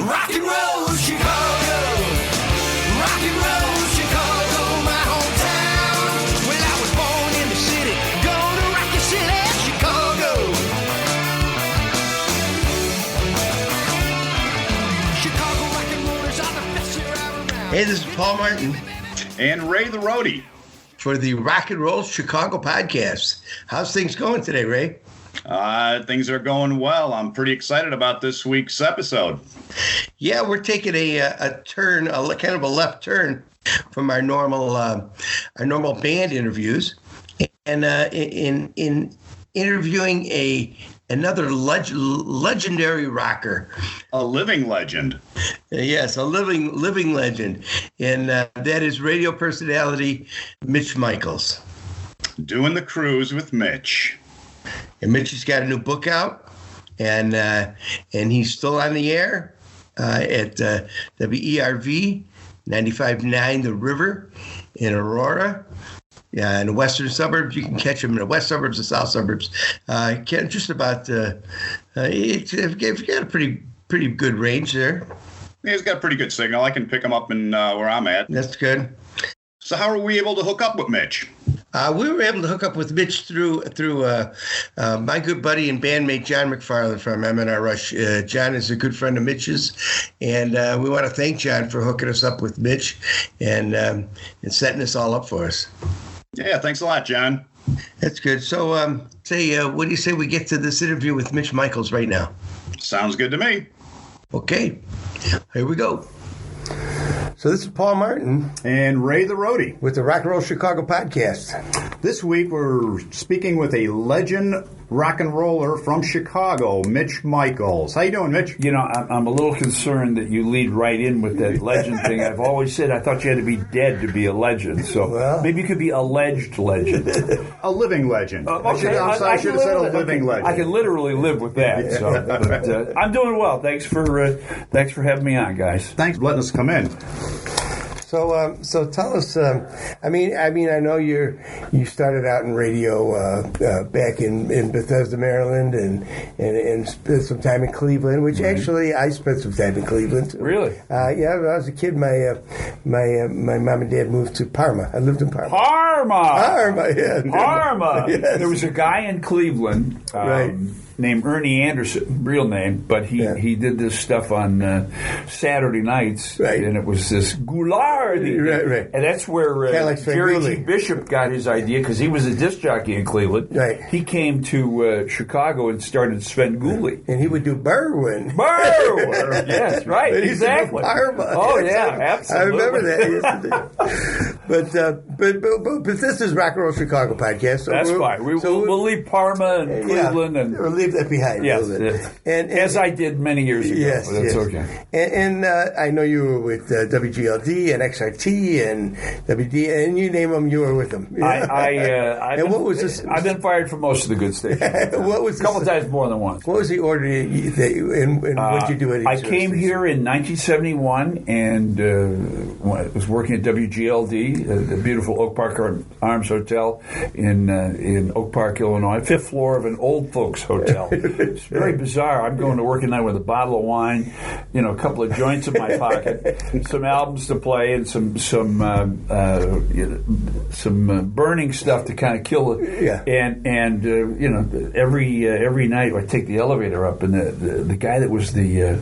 Rock and roll Chicago, rock and roll Chicago, my hometown. Well, I was born in the city, gonna rock the city, Chicago. Chicago rock and rollers are the best here around. Hey, this is Paul Martin And Ray the Roadie. for the Rock and Roll Chicago podcast. How's things going today, Ray? Things are going well. I'm pretty excited about this week's episode. Yeah, we're taking a turn, kind of a left turn from our normal band interviews, and in interviewing another legendary rocker. A living legend. Yes, a living legend, and that is radio personality Mitch Michaels. Doing the cruise with Mitch. And Mitch has got a new book out, and he's still on the air at WERV 95.9 The River in Aurora. In the western suburbs. You can catch him in the west suburbs, the south suburbs. Just about, it's got a pretty good range there. He's got a pretty good signal. I can pick him up in where I'm at. That's good. So how are we able to hook up with Mitch? We were able to hook up with Mitch through my good buddy and bandmate John McFarland from M&R Rush. John is a good friend of Mitch's, and we want to thank John for hooking us up with Mitch and setting this all up for us. Yeah, thanks a lot, John. That's good. So, what do you say we get to this interview with Mitch Michaels right now? Sounds good to me. Okay, here we go. So this is Paul Martin And Ray the Roadie. with the Rock and Roll Chicago podcast. This week we're speaking with a legend rock and roller from Chicago, Mitch Michaels. How you doing, Mitch? You know, I'm a little concerned that you lead right in with that legend thing. I've always said I thought you had to be dead to be a legend. So maybe you could be alleged legend. A living legend. Okay, I should have said a living legend. I can literally live with that. So, but, I'm doing well. Thanks for having me on, guys. Thanks for letting us come in. So tell us. I mean, I know you started out in radio back in Bethesda, Maryland, and spent some time in Cleveland. Which actually, I spent some time in Cleveland too. Really? Yeah. When I was a kid, my mom and dad moved to Parma. I lived in Parma. Parma. Yeah. Parma. Yes. There was a guy in Cleveland. Right. Named Ernie Anderson, real name, but he did this stuff on Saturday nights, right. And it was this Goulardi, right. And that's where like Jerry G. Svengoolie. Bishop got his idea because he was a disc jockey in Cleveland. Right. He came to Chicago and started Svengoolie. And he would do Berwyn. Yes, right, But he's exactly. in Parma. Oh yeah, absolutely. I remember that. But this is Rock and Roll Chicago podcast. So That's fine. We'll leave Parma and Cleveland and we'll leave that behind. yes, And as I did many years ago. Yes, but that's yes. okay. And I know you were with WGLD and XRT and WD, and you name them, you were with them. What was this? I've been fired from most of the good stations. What was a couple times more than once. What was the order and what did you do at each I came station? here in 1971 and was working at WGLD, the beautiful Oak Park Arms Hotel in Oak Park, Illinois, 5th floor of an old folks hotel. It's very bizarre. I'm going to work at night with a bottle of wine, a couple of joints in my pocket, some albums to play, and some burning stuff to kind of kill it. Yeah. And every night I take the elevator up, and the guy that was the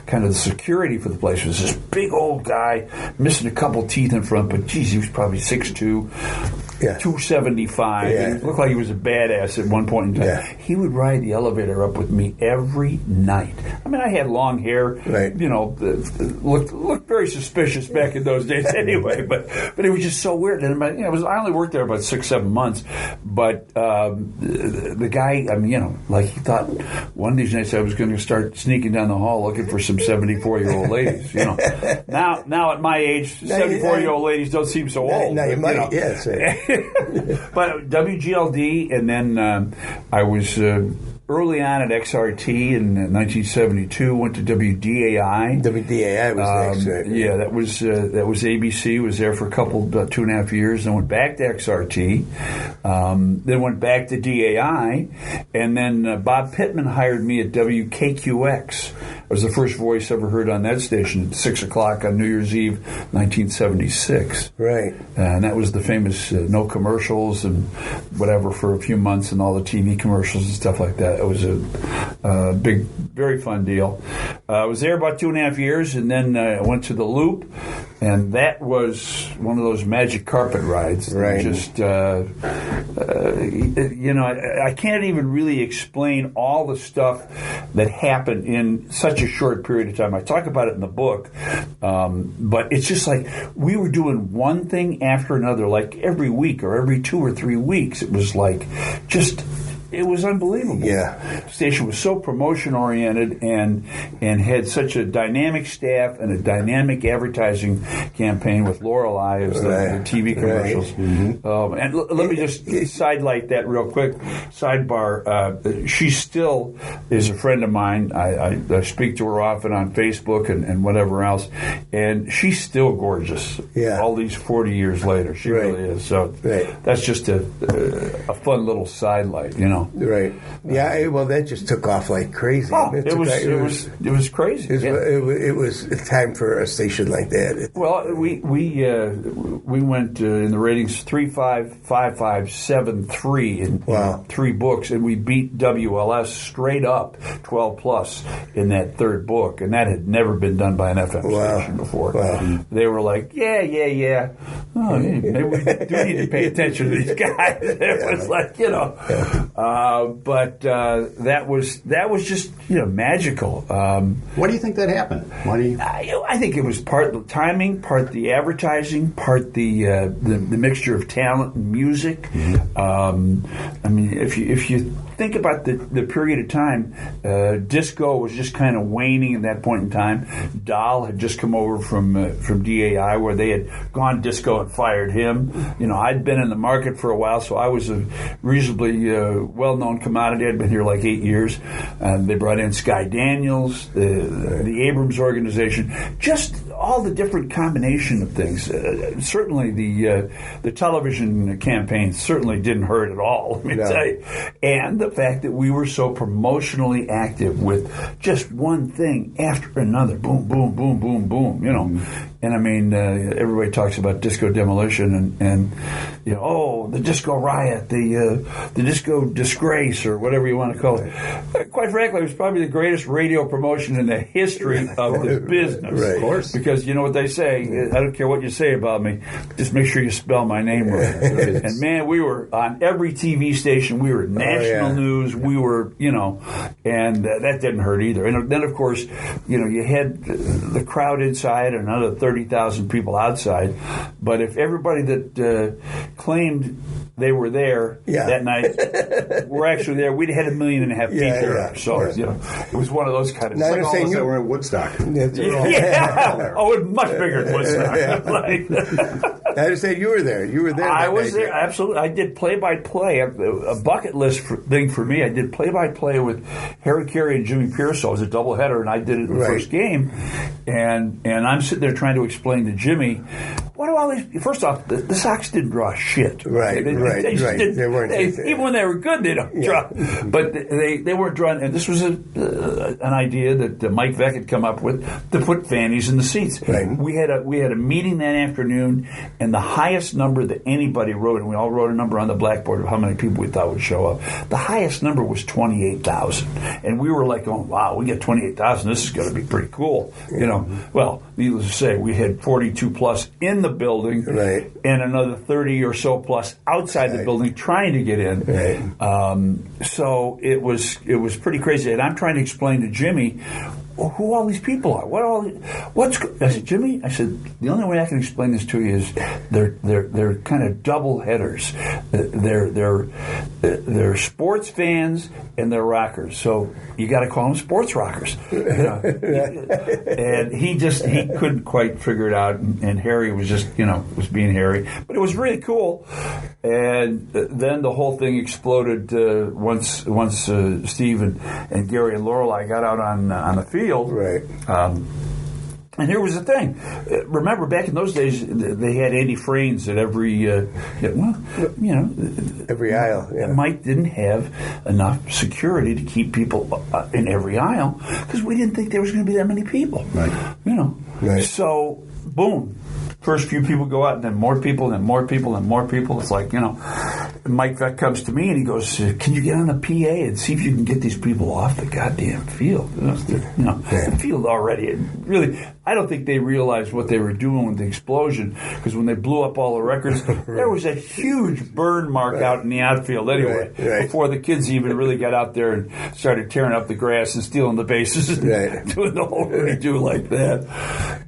kind of the security for the place was this big old guy, missing a couple teeth in front, but geez, he was probably 6'2". Yeah. 275. Yeah. He looked like he was a badass at one point in time. Yeah. He would ride the elevator up with me every night. I mean, I had long hair. Right. Looked very suspicious back in those days anyway. But it was just so weird. And I only worked there about 6-7 months. But the guy, like he thought one of these nights I was going to start sneaking down the hall looking for some 74-year-old ladies. Now at my age, 74-year-old ladies don't seem so old. Now you might, yes. But WGLD, and then I was early on at XRT in 1972. Went to WDAI. WDAI was next, right? Yeah, that was ABC. Was there for about 2.5 years. Then went back to XRT. Then went back to DAI, and then Bob Pittman hired me at WKQX was the first voice ever heard on that station at 6 o'clock on New Year's Eve, 1976. Right. And that was the famous no commercials and whatever for a few months, and all the TV commercials and stuff like that. It was a big, very fun deal. I was there about 2.5 years, and then I went to the Loop, and that was one of those magic carpet rides. Right. Just, I can't even really explain all the stuff that happened in such a short period of time. I talk about it in the book, but it's just like we were doing one thing after another, like every week or every 2 or 3 weeks. It was like just... It was unbelievable. Yeah. The station was so promotion-oriented and had such a dynamic staff and a dynamic advertising campaign with Lorelei as the TV commercials. Right. Mm-hmm. And let me just sidelight that real quick. Sidebar, she still is a friend of mine. I speak to her often on Facebook and whatever else, and she's still gorgeous. Yeah. All these 40 years later. She really is. So that's just a fun little sidelight, Right. Yeah. Well, that just took off like crazy. Oh, it was crazy. It was time for a station like that. Well, we went in the ratings 3.55573 in 3 books, and we beat WLS straight up 12 plus in that third book, and that had never been done by an FM station before. Wow. They were like, yeah. Oh, maybe we do need to pay attention to these guys. It was like, but that was just magical. What do you think that happened? I think it was part the timing, part the advertising, part the mixture of talent and music. I mean, if you think about the period of time, disco was just kind of waning at that point in time. Dahl had just come over from DAI, where they had gone disco and fired him. I'd been in the market for a while, so I was a reasonably well-known commodity. I'd been here like 8 years. They brought in Sky Daniels, the Abrams organization, just all the different combination of things. Certainly the television campaign certainly didn't hurt at all, let me tell you. And the fact that we were so promotionally active with just one thing after another, boom, boom, boom, boom, boom, And I mean, everybody talks about disco demolition and the disco riot, the disco disgrace, or whatever you want to call it. Quite frankly, it was probably the greatest radio promotion in the history of the business. Right. Of course. Because you know what they say, I don't care what you say about me, just make sure you spell my name right. And man, we were on every TV station, we were national news, we were, and that didn't hurt either. And then, of course, you had the crowd inside and another 30,000 people outside. But if everybody that claimed they were there that night were actually there, we'd had 1.5 million people there. So, it was one of those kind of It's things. like all of us that were in Woodstock. Oh, it was much bigger than Woodstock. I understand you were there. You were there. I was there, absolutely. I did play-by-play. A bucket list thing for me. I did play-by-play with Harry Carey and Jimmy Pearsall. It was a doubleheader, and I did it in the first game. And I'm sitting there trying to explain to Jimmy, what do all these... First off, the Sox didn't draw shit. Right. They weren't... Even when they were good, they don't draw. But they weren't drawing... And this was an idea that Mike Veck had come up with to put fannies in the seats. Right. We had a meeting that afternoon, and the highest number that anybody wrote, and we all wrote a number on the blackboard of how many people we thought would show up, the highest number was 28,000. And we were like, wow, we get 28,000, this is going to be pretty cool. Well, needless to say, we had 42 plus in the building, and another 30 or so plus outside the building trying to get in. So it was pretty crazy. And I'm trying to explain to Jimmy who all these people are. I said, Jimmy, the only way I can explain this to you is they're kind of double headers. They're sports fans and they're rockers. So you got to call them sports rockers. And he couldn't quite figure it out. And Harry was just was being Harry. But it was really cool. And then the whole thing exploded once Steve and Gary and Lorelei got out on the field. Right. And here was the thing. Remember, back in those days, they had Andy Frains at every, Every aisle. Yeah. Mike didn't have enough security to keep people in every aisle because we didn't think there was going to be that many people. Right. Right. So, boom. First few people go out, and then more people, then more people, then more people. It's like, Mike Veck comes to me and he goes, "Can you get on the PA and see if you can get these people off the goddamn field?" The field already. I don't think they realized what they were doing with the explosion, because when they blew up all the records, there was a huge burn mark out in the outfield anyway, before the kids even really got out there and started tearing up the grass and stealing the bases and doing the whole redo like that.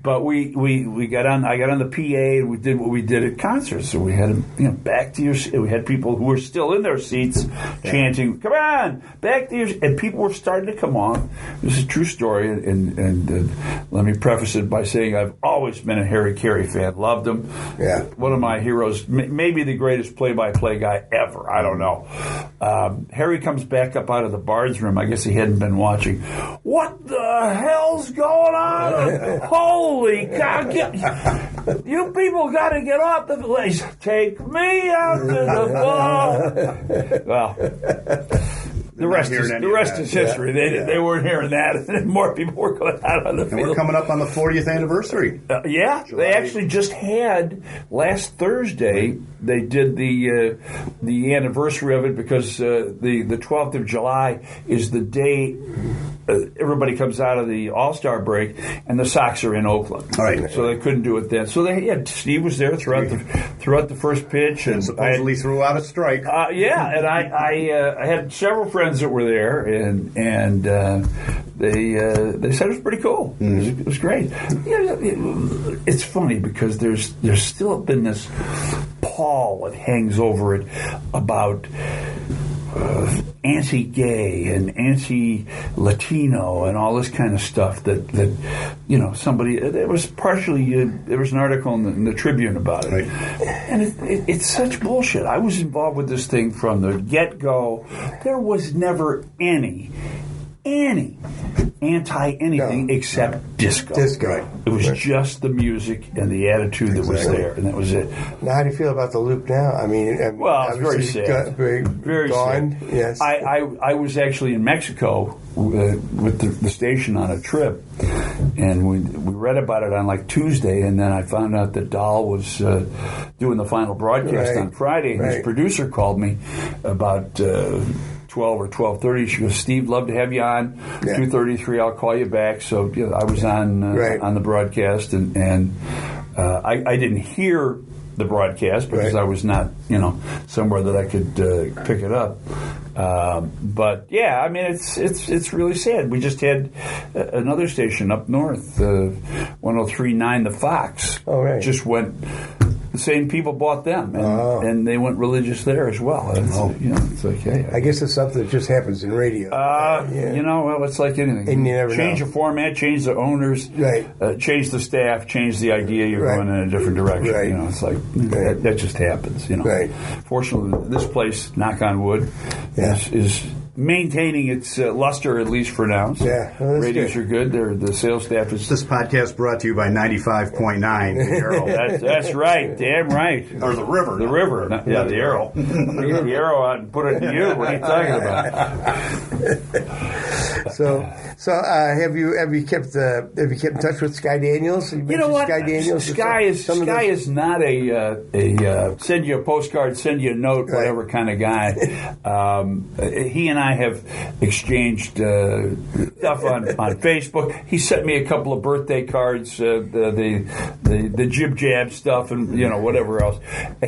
But we got on. I got on the PA and we did what we did at concerts. So we had back to your seat. We had people who were still in their seats chanting, "Come on, back to your," and people were starting to come on. This is a true story, and let me preface it by saying I've always been a Harry Carey fan. Loved him. Yeah. One of my heroes, maybe the greatest play-by-play guy ever. I don't know. Harry comes back up out of the Bard's room. I guess he hadn't been watching. "What the hell's going on? Holy cow! You people got to get off the place. Take me out to the ball." Well, the rest is history. They weren't hearing that. And more people were going out on the field. And we're coming up on the 40th anniversary. They actually just had last Thursday. They did the anniversary of it because the 12th of July is the day everybody comes out of the All-Star break, and the Sox are in Oakland. All right. So they couldn't do it then. So Steve was there throughout the first pitch, and supposedly threw out a strike. And I had several friends that were there, and they said it was pretty cool. Mm-hmm. It was great. It's funny because there's still been this pall that hangs over it about anti-gay and anti-Latino and all this kind of stuff that somebody, there was an article in the Tribune about it. Right. And it's such bullshit. I was involved with this thing from the get-go. There was never any anti-anything except disco. Disco. It was just the music and the attitude that was there, and that was it. Now, how do you feel about the loop now? I mean, well, it's very sad. Very gone. sad. Yes. I was actually in Mexico with the station on a trip, and we read about it on like Tuesday, and then I found out that Dahl was doing the final broadcast on Friday, and his producer called me about 12 or 12:30. She goes, "Steve, love to have you on. 2:33, I'll call you back." So I was on the broadcast, and I didn't hear the broadcast because I was not somewhere that I could pick it up. But yeah, I mean it's really sad. We just had another station up north, 103.9 The Fox. Just went. The same people bought them, and they went religious there as well. It's like, hey, I guess it's something that just happens in radio. Well, it's like anything. And you never change the format, change the owners, change the staff, change the idea. You're going in a different direction. It's like that just happens. Fortunately, this place, knock on wood, is maintaining its luster, at least for now. So ratings are good. The sales staff is... This podcast brought to you by 95.9 The Arrow. That's right. Damn right. Or the River. The River. The Arrow. Get the Arrow out and put it in you. What are you talking about? So have you kept in touch with Sky Daniels? You know what? Sky Daniels. Sky is not a send you a postcard, send you a note, whatever kind of guy. He and I have exchanged stuff on Facebook. He sent me a couple of birthday cards, the jib jab stuff, and whatever else.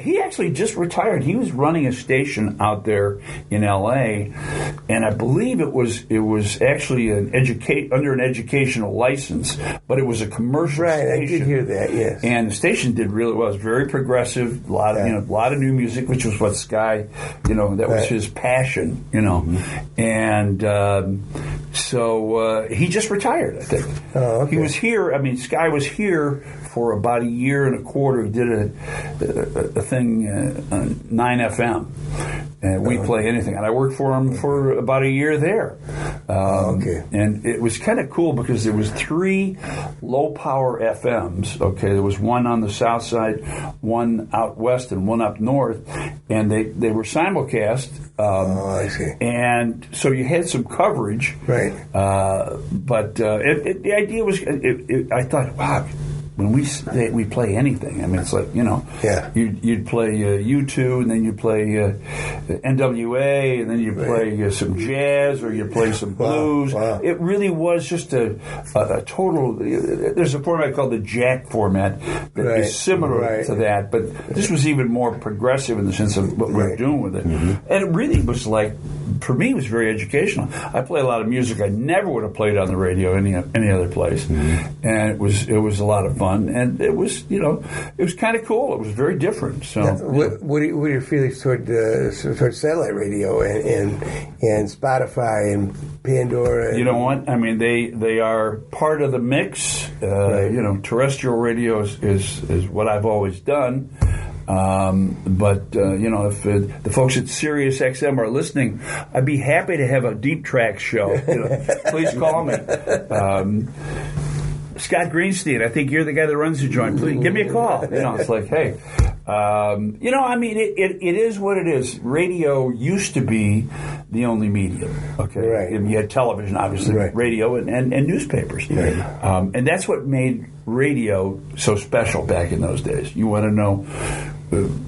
He actually just retired. He was running a station out there in L.A., and I believe it was actually under an educational license, but it was a commercial station. I did hear that. Yes. And the station did really well. It was very progressive. A lot of new music, which was what Sky, that was his passion. And so he just retired, I think. Oh, okay. He was here. I mean, Sky was here for about a year and a quarter. He did a thing on 9 FM. We play anything. And I worked for him for about a year there. Okay. And it was kind of cool because there was 3 low-power FMs. Okay, there was one on the south side, one out west, and one up north, and they were simulcast. I see. And so you had some coverage, Right. But the idea was, I thought, wow. When we play anything, I mean, it's like, Yeah. you'd play U2, and then you'd play NWA, and then you'd play some jazz, or you'd play some blues. Wow. It really was just a total. There's a format called the Jack format that is similar to that, but this was even more progressive in the sense of what we're doing with it. And it really was like, for me, it was very educational. I play a lot of music I never would have played on the radio any other place, and it was a lot of fun. And it was, it was kind of cool. It was very different. So, what are your feelings toward satellite radio and Spotify and Pandora? You know what? I mean, they are part of the mix. Terrestrial radio is what I've always done. But if the folks at Sirius XM are listening, I'd be happy to have a deep track show. Please call me. Scott Greenstein, I think you're the guy that runs the joint. Please give me a call. It's like, hey, I mean, it is what it is. Radio used to be the only medium. Okay, right. And you had television, obviously, radio and newspapers, and that's what made radio so special back in those days. You want to know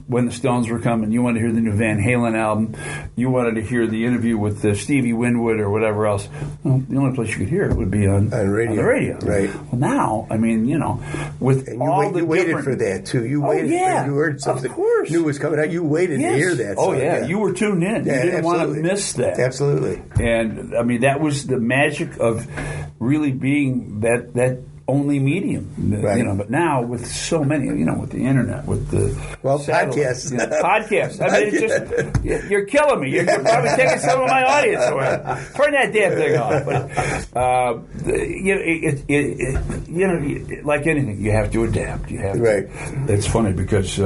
when the Stones were coming, you wanted to hear the new Van Halen album, you wanted to hear the interview with Stevie Winwood or whatever else. Well, the only place you could hear it would be on the radio. Right. Well, now, I mean, with and all you waited for that too. You waited. You heard something new was coming out. You waited to hear that. Oh yeah, you were tuned in. You didn't want to miss that. Absolutely. And I mean, that was the magic of really being that only medium, but now with so many, with the internet, with the podcasts, podcasts. I mean, it's just you're killing me. You're probably taking some of my audience away. Turn that damn thing off. But, like anything, you have to adapt. You have to. It's funny because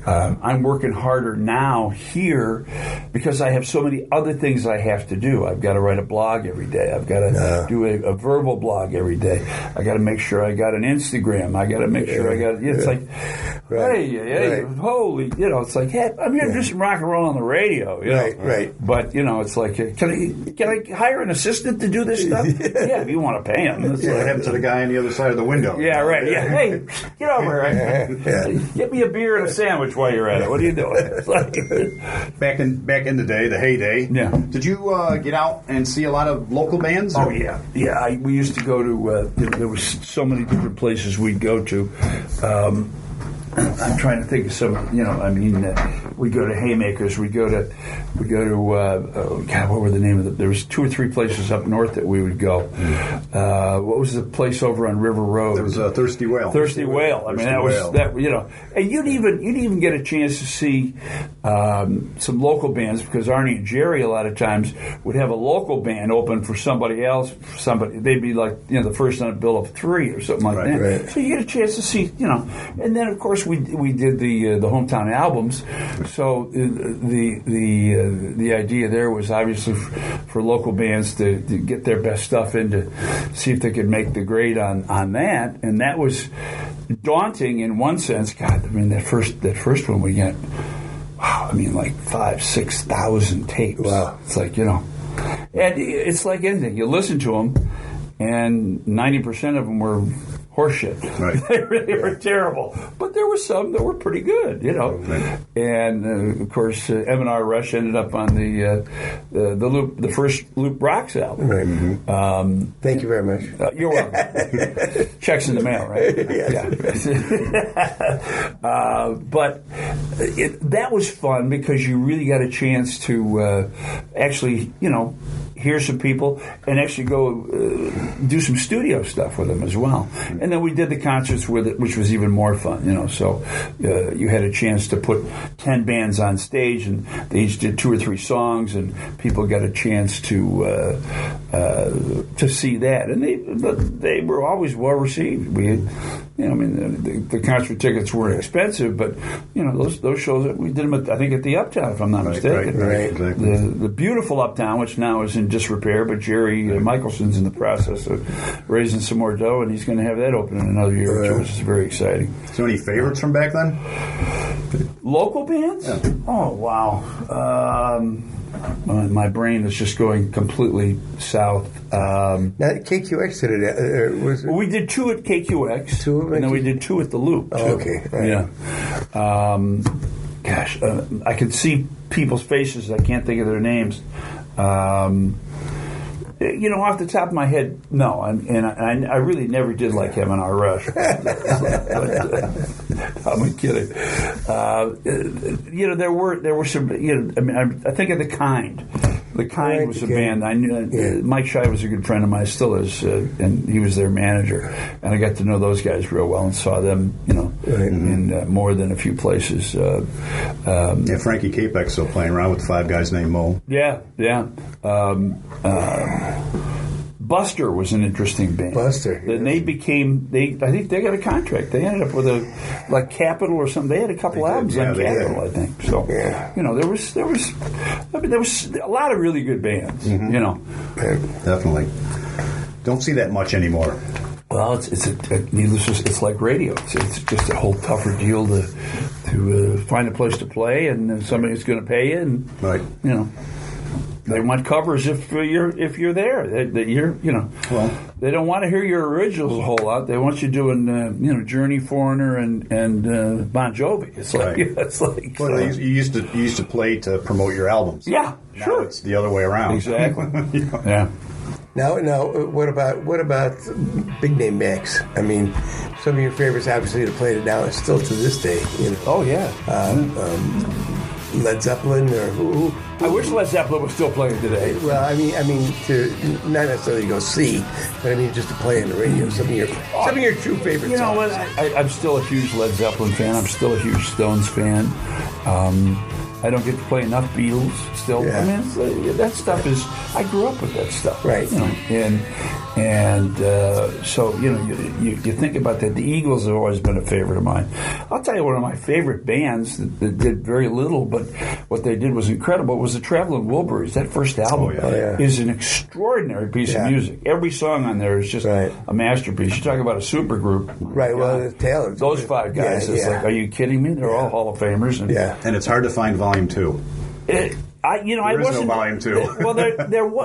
I'm working harder now here because I have so many other things I have to do. I've got to write a blog every day. I've got to do a verbal blog every day. I got to make sure I got an Instagram. I got to make sure I got. It's like, hey, holy, it's like, hey, I'm here to do some rock and roll on the radio. Right. But it's like, can I hire an assistant to do this stuff? Yeah, if you want to pay him. What happened to the guy on the other side of the window? Yeah, right. Yeah, hey, get over here. Get me a beer and a sandwich while you're at it. What are you doing? It's like, back in the day, the heyday. Yeah. Did you get out and see a lot of local bands? Oh yeah. We used to go to. There was so many different places we'd go to. I'm trying to think of some. We go to Haymakers. We go to. God, what were the name of it? There was 2 or 3 places up north that we would go. What was the place over on River Road? There was Thirsty Whale. Thirsty Whale. I mean, that was that. And you'd even get a chance to see some local bands because Arnie and Jerry a lot of times would have a local band open for somebody else. They'd be like the first on a bill of 3 or something like that. Right. So you get a chance to see and then of course we did the hometown albums. So the idea there was obviously for local bands to get their best stuff in to see if they could make the grade on that, and that was daunting in one sense. God, I mean that first one we got, wow, I mean like 5,000-6,000 tapes. Wow, it's like and it's like anything. You listen to them, and 90% of them were horseshit. Right. They really were terrible. But there were some that were pretty good, Right. And of course, M&R Rush ended up on the first Loop Rocks album. Right. Mm-hmm. Thank you very much. You're welcome. Checks in the mail, right? Yes. Yeah. But that was fun because you really got a chance to actually, hear some people and actually go do some studio stuff with them as well. And then we did the concerts with it, which was even more fun, So you had a chance to put 10 bands on stage, and they each did 2 or 3 songs, and people got a chance to to see that, and they were always well received. We had, the concert tickets weren't expensive, but those shows we did them I think at the Uptown, if I'm not mistaken. Right, exactly. The beautiful Uptown, which now is in disrepair, but Jerry Michelson's in the process of raising some more dough, and he's going to have that open in another year or two, which is very exciting. So, any favorites from back then? Local bands? Yeah. Oh, wow. My brain is just going completely south. Now, KQX did it. We did 2 at KQX, and then we did 2 at the Loop. Oh, okay. Right. Yeah. I can see people's faces. I can't think of their names. Off the top of my head, no. I really never did like M&R Rush. But, I'm kidding. There were some. I think of The Kind. The Kind was a band. I knew Mike Shai was a good friend of mine, still is, and he was their manager. And I got to know those guys real well and saw them, in more than a few places. Frankie Capek's still playing around with 5 guys named Mo. Yeah. Buster was an interesting band. Buster. Then they became. I think they got a contract. They ended up with Capitol or something. They had a couple albums on Capitol, I think. So there was a lot of really good bands. Definitely. Don't see that much anymore. Well, it's like radio. It's just a whole tougher deal to find a place to play, and somebody's going to pay you, and right. They want covers if you're there. Well, they don't want to hear your originals a whole lot. They want you doing Journey, Foreigner, and Bon Jovi. It's like Well, you used to play to promote your albums. Yeah, now sure. It's the other way around. Exactly. Yeah. Now, what about big name acts? I mean, some of your favorites, obviously, to play it now, is still to this day. Oh yeah. Led Zeppelin or who? I wish Led Zeppelin was still playing today. Well, I mean, to not necessarily go see, but I mean just to play on the radio. Some of your true favorites. You know what? I'm still a huge Led Zeppelin fan. I'm still a huge Stones fan. I don't get to play enough Beatles still. Yeah. I mean, that stuff is. I grew up with that stuff, right? So you think about that. The Eagles have always been a favorite of mine. I'll tell you one of my favorite bands that did very little, but what they did was incredible. Was the Traveling Wilburys. That first album is an extraordinary piece of music. Every song on there is just a masterpiece. You talk about a super group, right? Well, the talent. Those 5 guys. It's like, are you kidding me? They're all Hall of Famers, and it's hard to find Volume 2. There is no Volume 2. Well,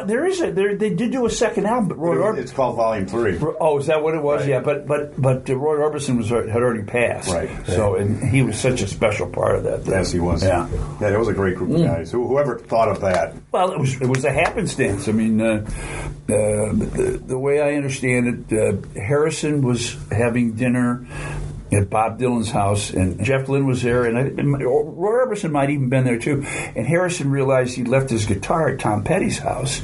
there is they did do a second album, but Roy Orbison. It's called Volume 3. Oh, is that what it was? Right. Yeah, but Roy Orbison had already passed, right? So and he was such a special part of that. Yes, he was. Yeah, that was a great group of guys. Whoever thought of that? Well, it was a happenstance. I mean, the way I understand it, Harrison was having dinner at Bob Dylan's house, and Jeff Lynne was there, and Roy Orbison might even been there too. And Harrison realized he'd left his guitar at Tom Petty's house,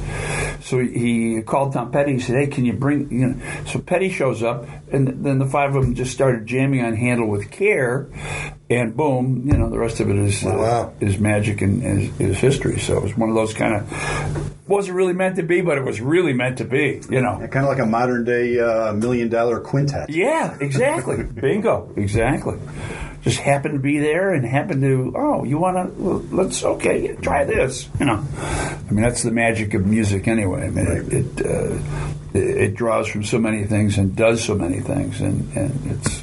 so he called Tom Petty. He said, "Hey, can you bring?" So Petty shows up, and then the 5 of them just started jamming on "Handle with Care," and boom, the rest of it is magic and is history. So it was one of those kind of wasn't really meant to be, but it was really meant to be. Kind of like a modern day $1 Million Quintet. Yeah, exactly. Bingo. Exactly. Just happened to be there and happened to, you want to, try this. I mean, that's the magic of music anyway. I mean, it draws from so many things and does so many things. And it's,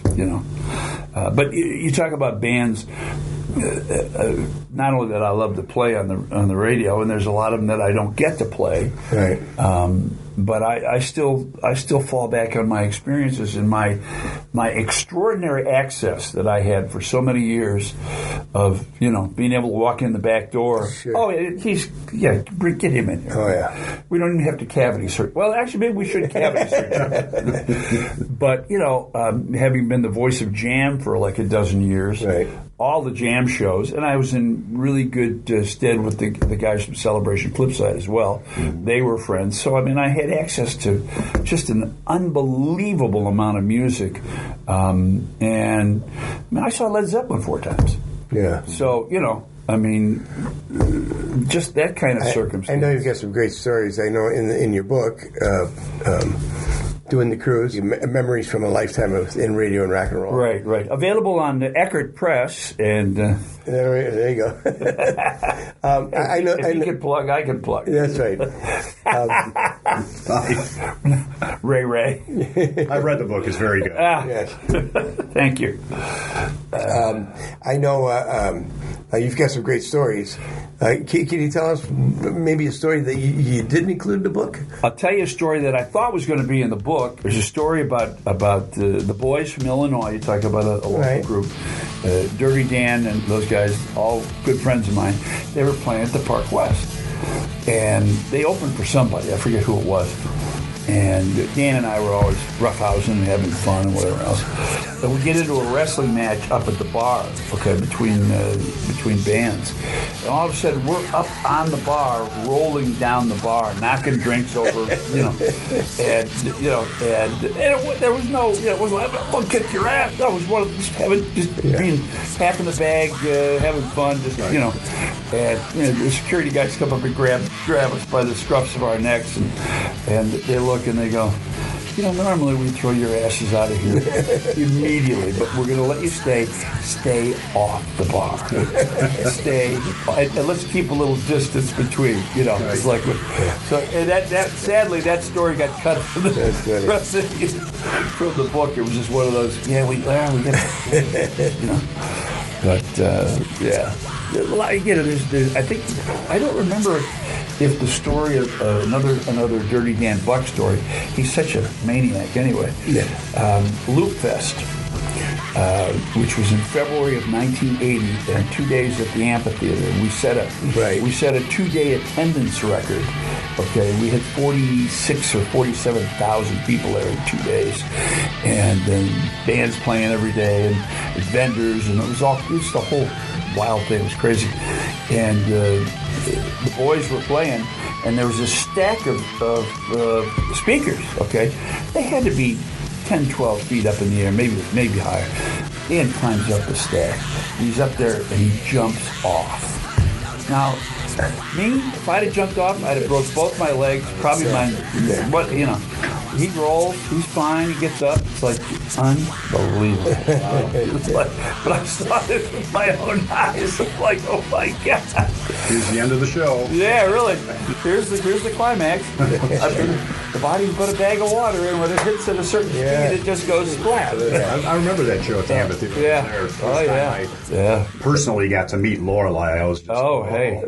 but you talk about bands, not only that I love to play on the radio, and there's a lot of them that I don't get to play. Right. But I still fall back on my experiences and my extraordinary access that I had for so many years of being able to walk in the back door. Sure. Oh, get him in here. Oh yeah. We don't even have to cavity search. Well, actually, maybe we should cavity search. But having been the voice of Jam for like a dozen years. Right. All the Jam shows, and I was in really good stead with the guys from Celebration Flipside as well. Mm-hmm. They were friends, so I mean, I had access to just an unbelievable amount of music, and I saw Led Zeppelin 4 times. Yeah. So I mean, just that kind of circumstance. I know you've got some great stories. I know in your book, Doing the Cruise, Memories from a Lifetime in Radio and Rock and Roll. Right. Available on the Eckert Press, and there you go. I know. If you can plug, I can plug. That's right. Ray. I read the book. It's very good. Yes. Thank you. I know you've got some great stories. Can you tell us maybe a story that you didn't include in the book? I'll tell you a story that I thought was going to be in the book. There's a story about the boys from Illinois. You talk about a local right. group. Dirty Dan and those guys, all good friends of mine, they were playing at the Park West. And they opened for somebody. I forget who it was. And Dan and I were always roughhousing and having fun and whatever else. And we get into a wrestling match up at the bar, between bands. And all of a sudden, we're up on the bar, rolling down the bar, knocking drinks over, and there was no, it wasn't like, "Well, kick your ass." That was one of being half in the bag, having fun, And the security guys come up and grab us by the scruffs of our necks, and they look and they go, normally we throw your asses out of here immediately, but we're going to let you stay off the bar. Stay, and let's keep a little distance between, It's like, so, and that sadly, that story got cut from the book. It was just one of those, we got but, yeah. Again, there's, I think, I don't remember if the story of another Dirty Dan Buck story. He's such a maniac anyway. Yeah. Loop Fest, which was in February of 1980, and 2 days at the amphitheater. We set a 2-day attendance record. Okay, we had 46 or 47,000 people there in 2 days, and then bands playing every day, and vendors, and it was the whole wild thing. It was crazy, and the boys were playing, and there was a stack of speakers. Okay, they had to be 10, 12 feet up in the air, maybe higher. Dan climbs up the stack. He's up there, and he jumps off. Now, me, if I'd have jumped off, I'd have broke both my legs, probably he rolls, he's fine, he gets up. It's like unbelievable. But I saw this with my own eyes. I'm like, oh my God. Here's the end of the show. Yeah, really. Here's the climax. The body's but a bag of water, and when it hits at a certain speed, it just goes flat. I remember that show at the amphitheater. Yeah. I personally got to meet Lorelei. I was just, hey.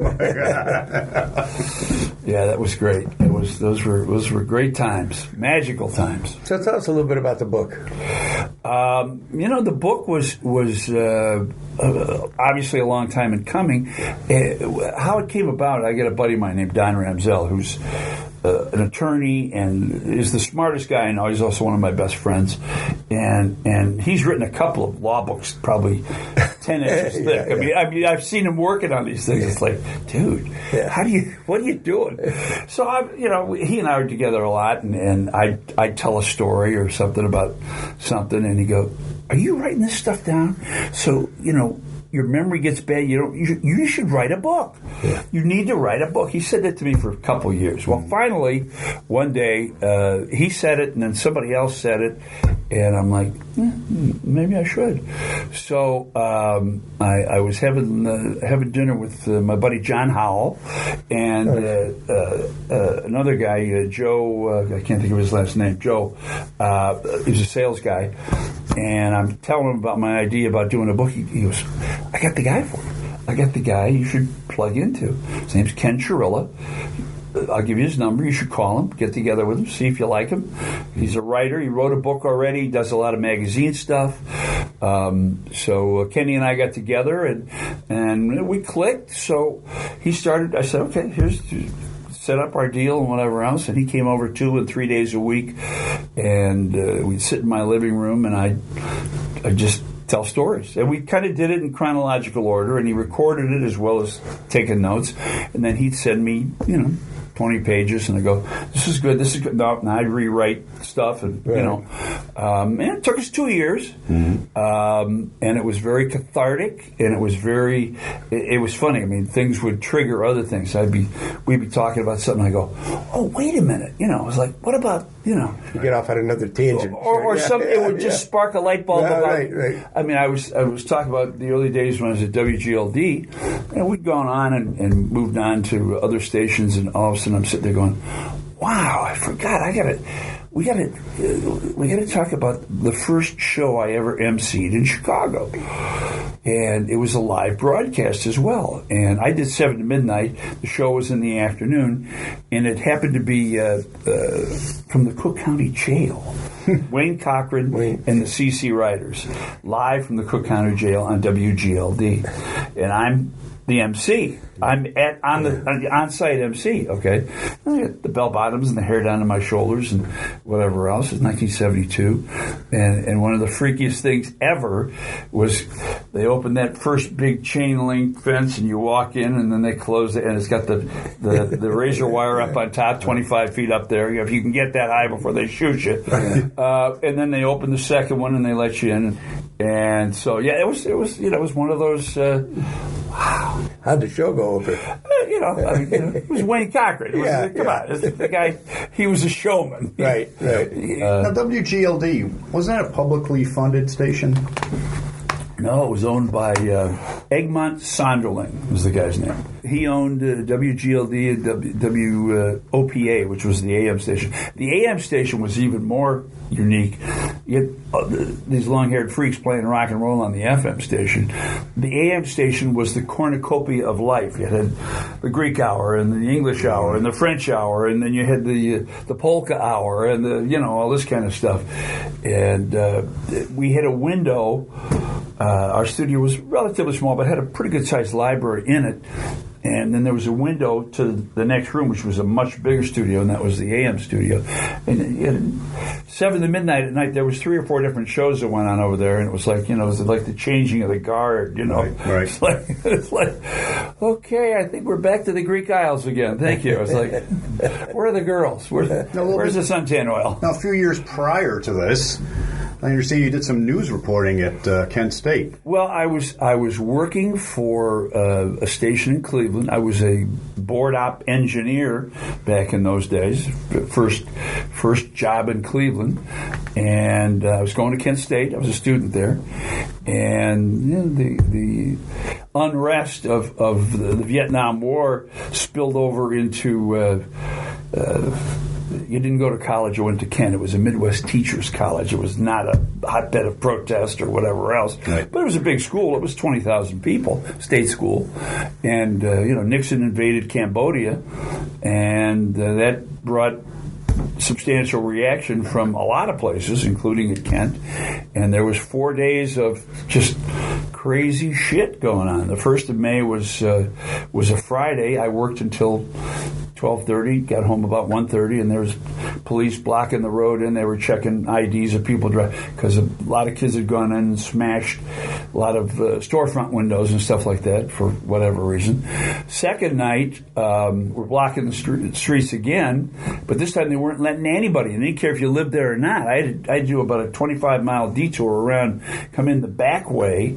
Yeah, that was great. Those were great times, magical times. So tell us a little bit about the book. The book was obviously a long time in coming. How it came about, I got a buddy of mine named Don Ramsell, who's an attorney and is the smartest guy I know. He's also one of my best friends, and he's written a couple of law books, probably 10 inches thick. I mean, I've seen him working on these things. It's like, dude, what are you doing? So he and I were together a lot, and I'd tell a story or something about something, and he'd go, "Are you writing this stuff down? So your memory gets bad. You should write a book. Yeah. You need to write a book." He said that to me for a couple of years. Well, finally, one day, he said it, and then somebody else said it, and I'm like, maybe I should. So I was having dinner with my buddy John Howell and another guy, Joe. I can't think of his last name. Joe. He was a sales guy, and I'm telling him about my idea about doing a book. He goes, "I got the guy for you. I got the guy you should plug into. His name's Ken Chirilla. I'll give you his number. You should call him, get together with him, see if you like him. He's a writer. He wrote a book already. He does a lot of magazine stuff." So Kenny and I got together, and we clicked. So he started. I said, "Okay, here's set up our deal and whatever else." And he came over 2 and 3 days a week, and we'd sit in my living room, and I just tell stories. And we kind of did it in chronological order, and he recorded it as well as taking notes. And then he'd send me, 20 pages, and I go, "This is good, this is good." No, and I'd rewrite stuff, and, And it took us 2 years, and it was very cathartic, and it was very. It was funny. I mean, things would trigger other things. We'd be talking about something. I go, "Oh, wait a minute!" I was like, "What about?" You get off on another tangent, or something. It would just spark a light bulb. Right. I mean, I was talking about the early days when I was at WGLD, and we'd gone on and moved on to other stations, and all of a sudden I'm sitting there going, "Wow, I forgot. We got to talk about the first show I ever emceed in Chicago." And it was a live broadcast as well. And I did 7 to midnight. The show was in the afternoon. And it happened to be from the Cook County Jail. Wayne Cochran and the CC Riders. Live from the Cook County Jail on WGLD. And I'm the MC. I'm on the on-site MC, okay? I got the bell bottoms and the hair down to my shoulders and whatever else. It's 1972. And one of the freakiest things ever was they opened that first big chain link fence and you walk in and then they close it and it's got the razor wire up on top, 25 feet up there. If you can get that high before they shoot you. And then they open the second one and they let you in. And so, yeah, it was one of those, wow. How'd the show go over? It was Wayne Cochran. Come on, the guy. He was a showman. Right. Now, WGLD, wasn't that a publicly funded station? No, it was owned by Egmont Sonderling was the guy's name. He owned WGLD and WOPA, which was the AM station. The AM station was even more unique. You had these long-haired freaks playing rock and roll on the FM station. The AM station was the cornucopia of life. You had the Greek hour and the English hour and the French hour, and then you had the polka hour and all this kind of stuff. And we had a window. Our studio was relatively small, but had a pretty good-sized library in it. And then there was a window to the next room, which was a much bigger studio, and that was the AM studio. And 7 to midnight at night, there was 3 or 4 different shows that went on over there, and it was like, it was like the changing of the guard, Right. It's like, okay, I think we're back to the Greek Isles again. Thank you. It's like, where are the girls? Where's the suntan oil? Now, a few years prior to this, I understand you did some news reporting at Kent State. Well, I was working for a station in Cleveland. I was a board op engineer back in those days. First job in Cleveland, and I was going to Kent State. I was a student there, and the unrest of the Vietnam War spilled over into. You didn't go to college, you went to Kent. It was a Midwest teachers college. It was not a hotbed of protest or whatever else. Right. But it was a big school. It was 20,000 people, state school. And, Nixon invaded Cambodia, and that brought substantial reaction from a lot of places, including at Kent. And there was 4 days of just crazy shit going on. The 1st of May was a Friday. I worked until 12:30, got home about 1:30, and there was police blocking the road, and they were checking IDs of people driving, because a lot of kids had gone in and smashed a lot of storefront windows and stuff like that for whatever reason. Second night, we're blocking the streets again, but this time they weren't letting anybody, and they didn't care if you lived there or not. I had to do about a 25-mile detour around, come in the back way,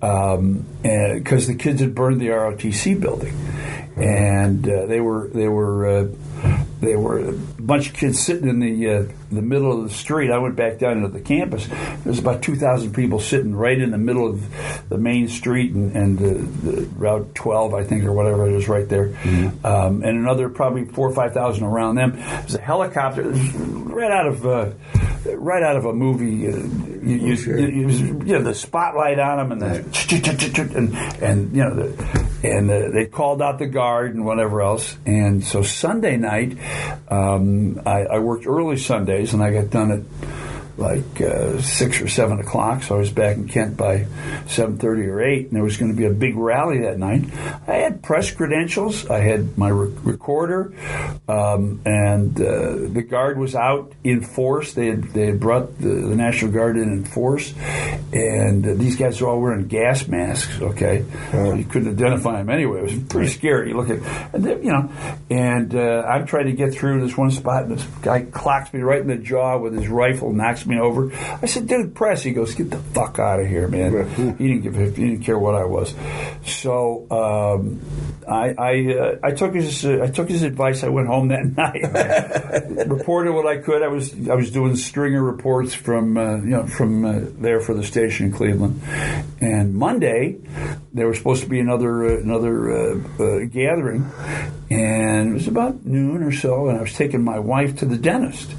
because the kids had burned the ROTC building. And they were a bunch of kids sitting in the middle of the street. I went back down into the campus. There was about 2,000 people sitting right in the middle of the main street and the Route 12, I think, or whatever it is, right there. Mm-hmm. And another probably 4,000 or 5,000 around them. There's a helicopter right out of a movie. The spotlight on them and they called out the guard and whatever else. And so Sunday night, I worked early Sundays, and I got done at like 6 or 7 o'clock, so I was back in Kent by 7:30 or 8, and there was going to be a big rally that night. I had press credentials, I had my recorder, and the Guard was out in force. They had brought the National Guard in force, and these guys were all wearing gas masks, okay? So you couldn't identify them anyway. It was pretty scary. You look at, and I'm trying to get through this one spot, and this guy clocks me right in the jaw with his rifle, knocks knocks me over. I said, dude, press. He goes, get the fuck out of here, man. He didn't care what I was. So I took his advice. I went home that night, reported what I could. I was doing stringer reports from there for the station in Cleveland. And Monday there was supposed to be another gathering, and it was about noon or so. And I was taking my wife to the dentist,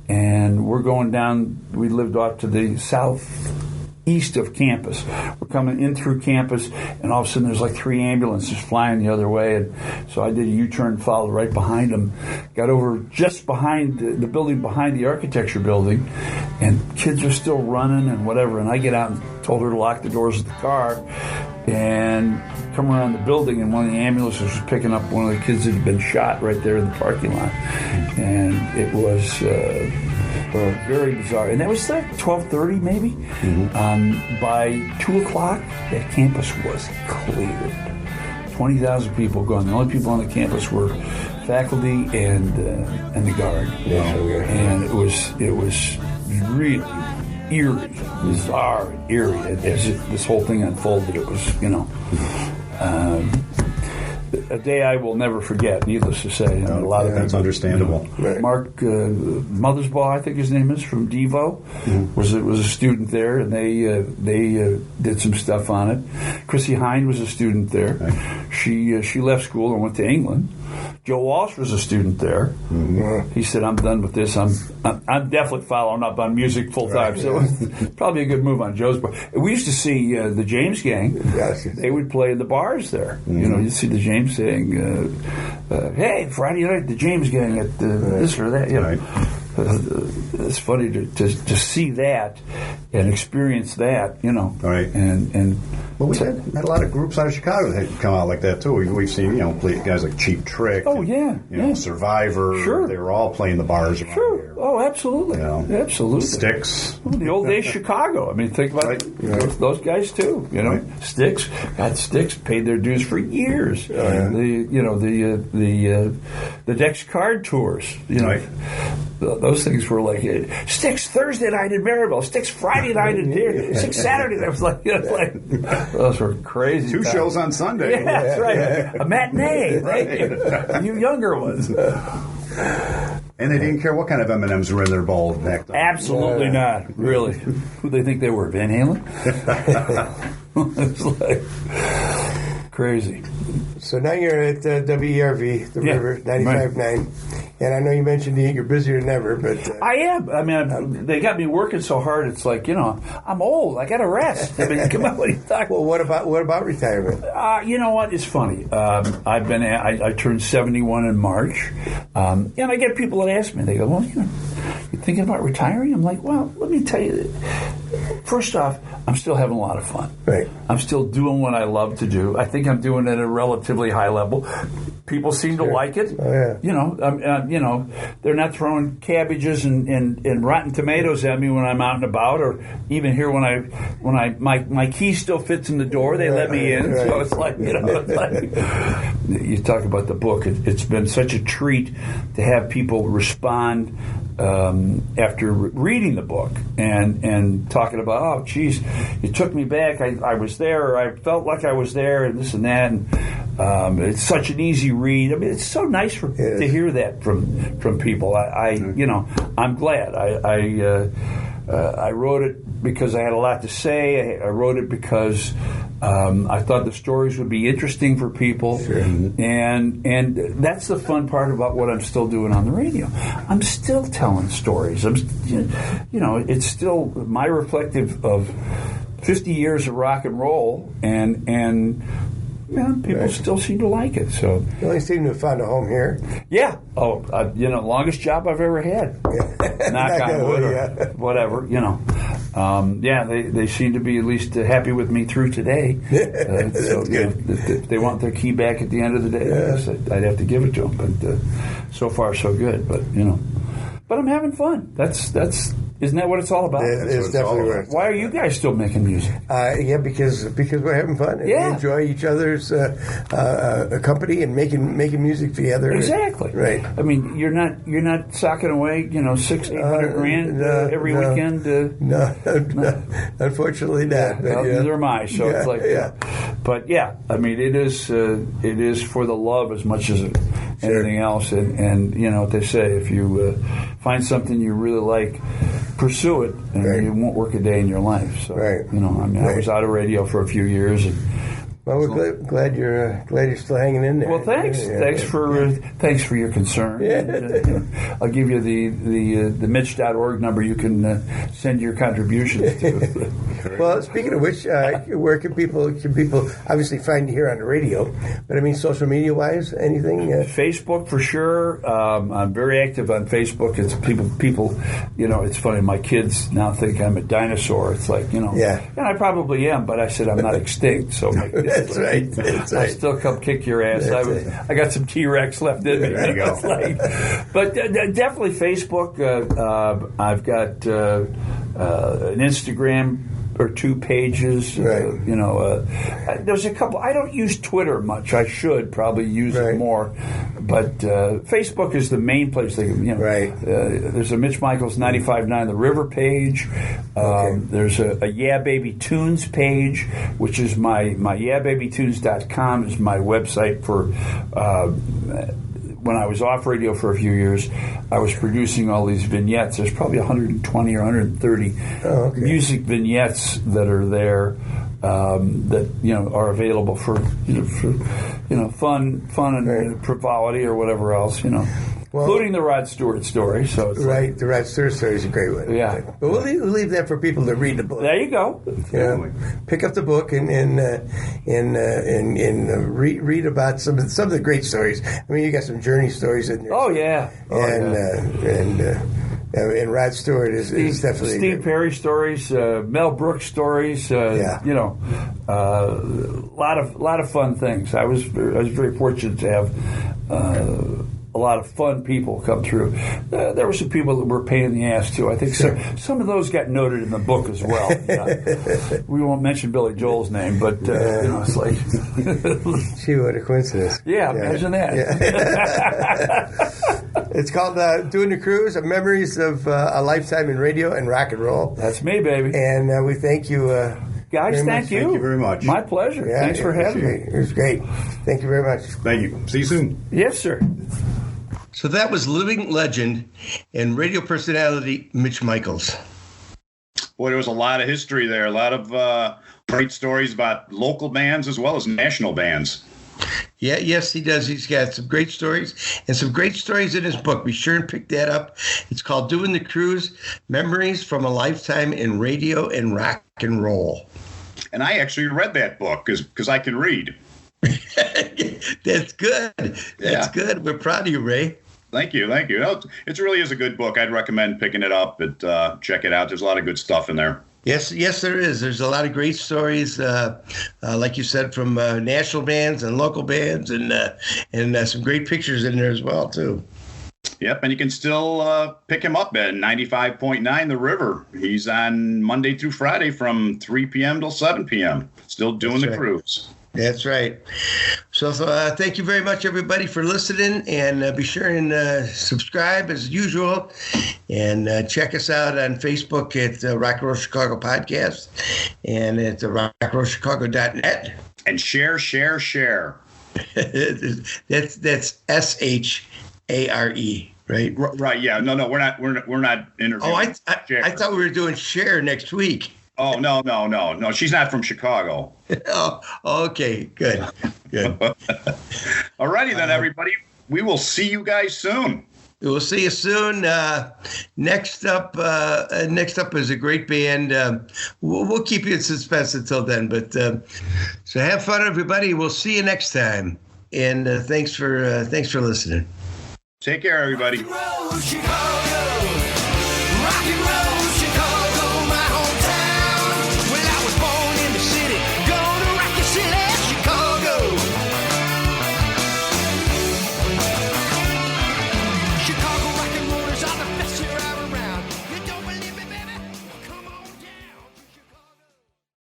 and we're going down. We lived off to the southeast of campus. We're coming in through campus, and all of a sudden there's like 3 ambulances flying the other way. And so I did a U-turn, followed right behind them, got over just behind the building behind the architecture building, and kids are still running and whatever. And I get out and told her to lock the doors of the car and come around the building, and one of the ambulances was picking up one of the kids that had been shot right there in the parking lot. And it was very bizarre. And that was like 12:30 maybe. By 2 o'clock, that campus was cleared. 20,000 people gone. The only people on the campus were faculty and the guard. And it was really eerie, bizarre, eerie. As this whole thing unfolded, it was, a day I will never forget, needless to say. A lot of things understandable. Mark Mothersbaugh, I think his name is, from Devo, was a student there, and they did some stuff on it. Chrissy Hind was a student there. Right. She left school and went to England. Joe Walsh was a student there. He said, "I'm done with this. I'm definitely following up on music full time." Right. So it was probably a good move on Joe's part. We used to see the James Gang. Yes. They would play in the bars there. You'd see the James saying, "Hey, Friday night, the James Gang at this or that." Right. It's funny to see that and experience that, Right. And well, we had a lot of groups out of Chicago that had come out like that too. We've seen guys like Cheap Trick. Oh, and, Survivor. Sure. They were all playing the bars around here. Oh, absolutely. Absolutely. Styx. Well, the old days Chicago. I mean, think about those guys too. Right. Styx paid their dues for years. The Dex Card tours. Those things were like Styx Thursday night in Maryville, Styx Friday night in here, Styx Saturday. That was like those were crazy. 2 shows on Sunday. Yeah, that's right. A matinee, right? You younger ones. And they didn't care what kind of M&Ms were in their bowl back then. Absolutely not. Really. Who they think they were? Van Halen? It's like crazy. So now you're at WERV, the River, 95.9. And I know you mentioned you're busier than ever, but... I am. I mean, they got me working so hard, it's like, I'm old. I got to rest. I mean, come on, what are you talking Well, what about retirement? You know what? It's funny. I turned 71 in March. And I get people that ask me, they go, well, you thinking about retiring? I'm like, well, let me tell you. First off, I'm still having a lot of fun. Right. I'm still doing what I love to do. I think I'm doing it at a relatively high level. People seem to like it. Oh, yeah. They're not throwing cabbages and rotten tomatoes at me when I'm out and about, or even here when my key still fits in the door, they let me in. Right. So it's like, you talk about the book. It's been such a treat to have people respond after reading the book and talking about, oh, geez, it took me back. I was there, or I felt like I was there, and this and that. And it's such an easy read. I mean, it's so nice to hear that from people. I'm glad. I wrote it because I had a lot to say. I wrote it because I thought the stories would be interesting for people. Sure. And that's the fun part about what I'm still doing on the radio. I'm still telling stories. It's still my reflective of 50 years of rock and roll, and people still seem to like it. So you only seem to have found a home here. Yeah. Oh, longest job I've ever had. Yeah. Knock on wood or whatever. They seem to be at least happy with me through today. That's good. If they want their key back at the end of the day, I guess I'd have to give it to them. But so far, so good. But I'm having fun. That's Isn't that what it's all about? It's definitely what it's Why are you guys still making music? Yeah, because we're having fun and we enjoy each other's company and making music together. Exactly. Right. I mean, you're not socking away, $600-800 every weekend. No, unfortunately not. But, neither am I. So it's like, but yeah, I mean, it is for the love as much as anything else. And you know what they say: if you find something you really like, pursue it, and you won't work a day in your life. So, you know, I mean, I was out of radio for a few years, and well, we're glad you're still hanging in there. Well, thanks. Thanks for your concern. And, I'll give you the Mitch.org number. You can send your contributions to. Well, speaking of which, where can people obviously find you here on the radio? But I mean, social media wise, anything? Facebook for sure. I'm very active on Facebook. It's people. You know, it's funny. My kids now think I'm a dinosaur. It's like, you know, and I probably am. But I said I'm not extinct. So. That's right. I'll still come kick your ass. I got some T-Rex left in me. There you go. But definitely Facebook. I've got an Instagram or 2 pages. You know, there's a couple. I don't use Twitter much. I should probably use it more. But Facebook is the main place. There's a Mitch Michaels 95.9 The River page. There's a Yeah Baby Tunes page, which is my yeahbabytunes.com is my website for. When I was off radio for a few years, I was producing all these vignettes. There's probably 120 or 130 music vignettes that are there that are available for fun and frivolity or whatever else, including the Rod Stewart story. So it's the Rod Stewart story is a great one. Yeah, but we'll leave that for people to read the book. There you go. Pick up the book and read about some of the great stories. I mean, you got some journey stories in there. Oh yeah, and Rod Stewart is definitely Steve Perry stories, Mel Brooks stories. A lot of fun things. I was very fortunate to have. A lot of fun people come through. There were some people that were a pain in the ass too. I think some of those got noted in the book as well. We won't mention Billy Joel's name, but it's like, gee, what a coincidence! Yeah, imagine that. Yeah. It's called "Doing the Cruise: Memories of a Lifetime in Radio and Rock and Roll." That's me, baby. And we thank you. Guys, thank you. Thank you very much. My pleasure. Yeah, thanks for having me. It was great. Thank you very much. Thank you. See you soon. Yes, sir. So that was living legend and radio personality Mitch Michaels. Boy, there was a lot of history there. A lot of great stories about local bands as well as national bands. Yeah, yes, he does. He's got some great stories and some great stories in his book. Be sure and pick that up. It's called Doing the Cruise, Memories from a Lifetime in Radio and Rock and Roll. And I actually read that book because I can read. That's good. That's good. We're proud of you, Ray. Thank you. No, it really is a good book. I'd recommend picking it up and check it out. There's a lot of good stuff in there. Yes, there is. There's a lot of great stories, like you said, from national bands and local bands, and some great pictures in there as well, too. Yep, and you can still pick him up at 95.9 The River. He's on Monday through Friday from 3 p.m. till 7 p.m. Still doing the cruise. That's right. So thank you very much, everybody, for listening. And be sure and subscribe as usual. And check us out on Facebook at Rock and Roll Chicago Podcast and at rockandrollchicago.net. And share. That's SHARE, right? Right. Yeah. No. We're not interviewing. Oh, I thought we were doing share next week. Oh, no. She's not from Chicago. Oh, okay. Good. All righty then, everybody. We will see you guys soon. We'll see you soon. Next up is a great band. We'll keep you in suspense until then. But so have fun, everybody. We'll see you next time. And thanks for listening. Take care, everybody. Chicago.